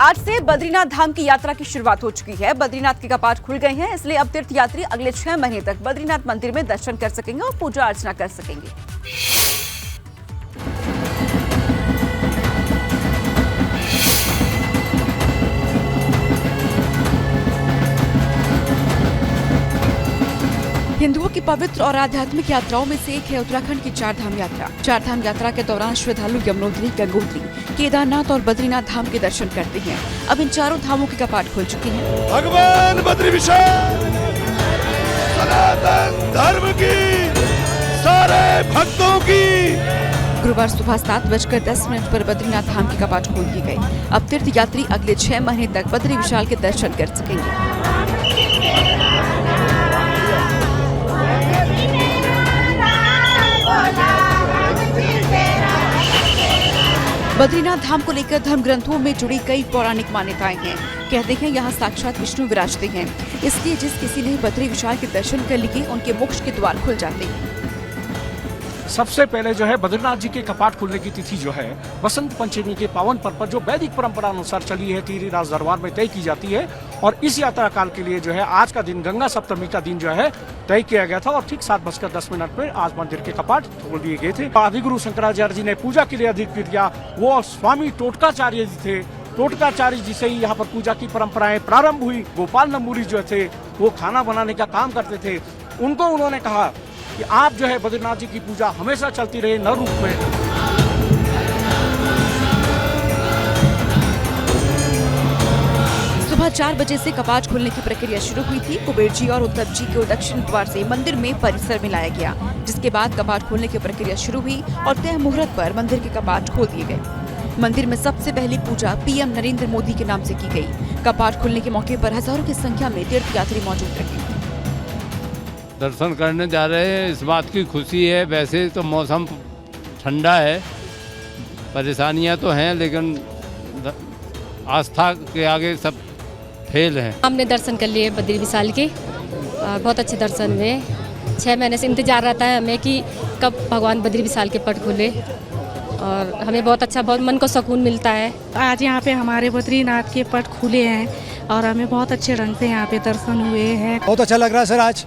आज से बद्रीनाथ धाम की यात्रा की शुरुआत हो चुकी है। बद्रीनाथ के कपाट खुल गए हैं, इसलिए अब तीर्थ यात्री अगले 6 महीने तक बद्रीनाथ मंदिर में दर्शन कर सकेंगे और पूजा अर्चना कर सकेंगे। हिंदुओं की पवित्र और आध्यात्मिक यात्राओं में से एक है उत्तराखंड की चारधाम यात्रा। चारधाम यात्रा के दौरान श्रद्धालु यमुनोत्री, गंगोत्री, केदारनाथ और बद्रीनाथ धाम के दर्शन करते हैं। अब इन चारों धामों के कपाट खुल चुके हैं। भगवान बद्री विशाल सनातन धर्म की सारे भक्तों की। गुरुवार सुबह 7:10 पर बद्रीनाथ धाम के कपाट खोल दिए गए। अब तीर्थ यात्री अगले 6 महीने तक बद्री विशाल के दर्शन कर सकेंगे। बद्रीनाथ धाम को लेकर धर्म ग्रंथों में जुड़ी कई पौराणिक मान्यताएं हैं। कहते हैं यहाँ साक्षात विष्णु विराजते हैं, इसलिए जिस किसी ने बद्री विशाल के दर्शन कर लिए उनके मोक्ष के द्वार खुल जाते हैं। सबसे पहले जो है बद्रीनाथ जी के कपाट खुलने की तिथि जो है बसंत पंचमी के पावन पर्व पर जो वैदिक परंपरा अनुसार चली है गिरिराज दरबार में तय की जाती है। और इस यात्रा काल के लिए जो है आज का दिन गंगा सप्तमी का दिन जो है तय किया गया था और ठीक 7:10 पर आज मंदिर के कपाट खोल दिए गए थे। आदिगुरु शंकराचार्य जी ने पूजा के लिए अधिकृत किया, वो स्वामी टोटकाचार्य जी थे। टोटकाचार्य जी से ही यहाँ पर पूजा की परंपराएं प्रारंभ हुई। गोपाल नंबूरी जो थे वो खाना बनाने का काम करते थे। उनको उन्होंने कहा कि आप जो है बद्रीनाथ जी की पूजा हमेशा चलती रहे नर रूप में। सुबह 4 बजे से कपाट खोलने की प्रक्रिया शुरू हुई थी। कुबेर जी और उद्धव जी को दक्षिण द्वार से मंदिर में परिसर में लाया गया, जिसके बाद कपाट खोलने की प्रक्रिया शुरू हुई और तय मुहूर्त पर मंदिर के कपाट खोल दिए गए। मंदिर में सबसे पहली पूजा पीएम नरेंद्र मोदी के नाम से की गई। कपाट खुलने के मौके पर हजारों की संख्या में तीर्थ यात्री मौजूद रहे। दर्शन करने जा रहे हैं, इस बात की खुशी है। वैसे तो मौसम ठंडा है, परेशानियां तो हैं, लेकिन आस्था के आगे सब फेल हैं। हमने दर्शन कर लिए बद्री विशाल के, बहुत अच्छे दर्शन हुए। 6 महीने से इंतजार रहता है हमें कि कब भगवान बद्री विशाल के पट खुले और हमें बहुत अच्छा, बहुत मन को सुकून मिलता है। आज यहाँ पे हमारे बद्रीनाथ के पट खुले हैं और हमें बहुत अच्छे ढंग से यहाँ पे दर्शन हुए हैं। बहुत अच्छा लग रहा है सर। आज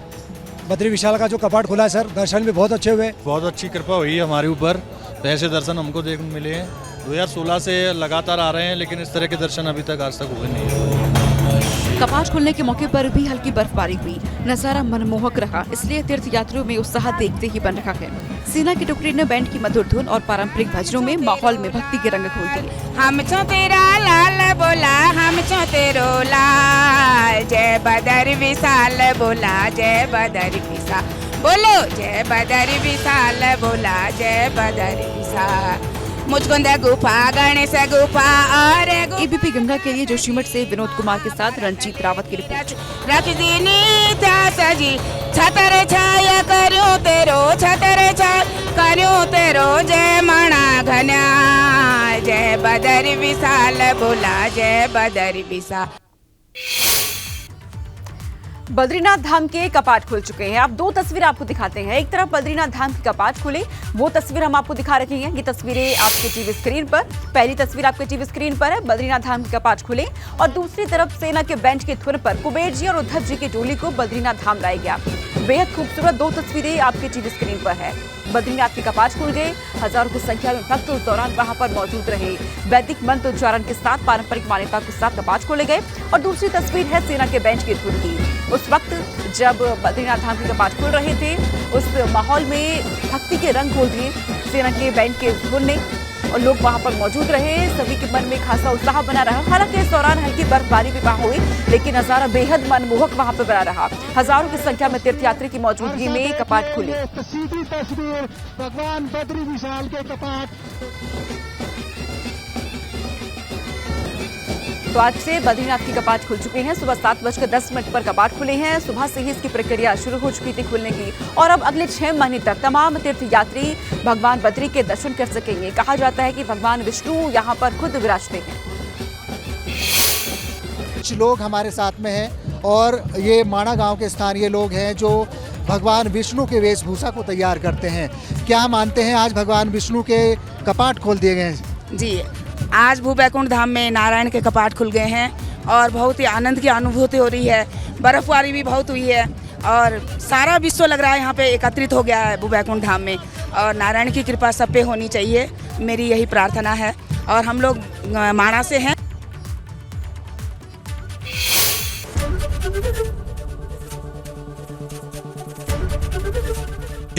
बद्री विशाल का जो कपाट खुला है सर, दर्शन भी बहुत अच्छे हुए। बहुत अच्छी कृपा हुई है हमारे ऊपर, ऐसे दर्शन हमको देखने मिले हैं। 2016 से लगातार आ रहे हैं, लेकिन इस तरह के दर्शन अभी तक आज तक हुए नहीं है। कपाट खुलने के मौके पर भी हल्की बर्फबारी हुई। नजारा मनमोहक रहा, इसलिए तीर्थ यात्रियों में उत्साह देखते ही बन रहा है। सेना की टुकड़ी ने बैंड की मधुर धुन और पारंपरिक भजनों में माहौल में भक्ति के रंग खोल दिए। हम छो तेरा लाल बोला, हम छो तेरो लाल, जय बद्री विशाल बोला, जय बद्री विशाल बोलो, जय बद्री विशाल बोला, जय बद्री विशाल। मुझकुंद गुफा गणेश गुफा और एबीपी गंगा के लिए जोशीमठ से विनोद कुमार के साथ रंजीत रावत की रिपोर्ट। रख दीनी था सजी छतर छाया करो तेरो, छतर छाया करो तेरो, जय मणा घना, जय बद्री विशाल बोला, जय बद्री विशाल। बद्रीनाथ धाम के कपाट खुल चुके हैं। अब 2 तस्वीरें आपको दिखाते हैं। एक तरफ बद्रीनाथ धाम के कपाट खुले, वो तस्वीर हम आपको दिखा रहे हैं। ये तस्वीरें आपके टीवी स्क्रीन पर, पहली तस्वीर आपके टीवी स्क्रीन पर है, बद्रीनाथ धाम के कपाट खुले और दूसरी तरफ सेना के बैंड के धुन पर कुबेर जी और उद्धव जी की टोली को बद्रीनाथ धाम लाया गया। बेहद खूबसूरत 2 तस्वीरें आपके टीवी स्क्रीन पर है। बद्रीनाथ के कपाट खुल गए, हजारों की संख्या में भक्त उस दौरान वहां पर मौजूद रहे। वैदिक मंत्र उच्चारण के साथ पारंपरिक मान्यता के साथ कपाट खोले गए और दूसरी तस्वीर है सेना के बैंड की धुन की। उस वक्त जब बद्रीनाथ धाम के कपाट खुल रहे थे, उस माहौल में भक्ति के रंग घोल दिए सेना के बैंड के धुन ने और लोग वहां पर मौजूद रहे। सभी के मन में खासा उत्साह बना रहा। हालांकि इस दौरान हल्की बर्फबारी भी वहां हुई, लेकिन नजारा बेहद मनमोहक वहां पर बना रहा। हजारों की संख्या में तीर्थयात्री की मौजूदगी में कपाट खुले। सीधी तस्वीर भगवान बद्री विशाल के कपाट। तो आज से बद्रीनाथ के कपाट खुल चुके हैं। सुबह 7:10 पर कपाट खुले हैं। सुबह से ही इसकी प्रक्रिया शुरू हो चुकी थी खुलने की और अब अगले 6 महीने तक तमाम तीर्थ यात्री भगवान बद्री के दर्शन कर सकेंगे। कहा जाता है कि भगवान विष्णु यहाँ पर खुद विराजते हैं। कुछ लोग हमारे साथ में हैं और ये माणा गांव के स्थानीय लोग हैं जो भगवान विष्णु के वेशभूषा को तैयार करते हैं। क्या मानते हैं आज भगवान विष्णु के कपाट खोल दिए गए हैं? जी, आज भूबैकुंठ धाम में नारायण के कपाट खुल गए हैं और बहुत ही आनंद की अनुभूति हो रही है। बर्फबारी भी बहुत हुई है और सारा विश्व लग रहा है यहाँ पे एकत्रित हो गया है भूबैकुंठ धाम में, और नारायण की कृपा सब पे होनी चाहिए, मेरी यही प्रार्थना है। और हम लोग माणा से हैं।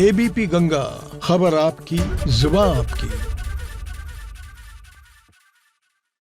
एबीपी गंगा, खबर आपकी, जुबान आपकी।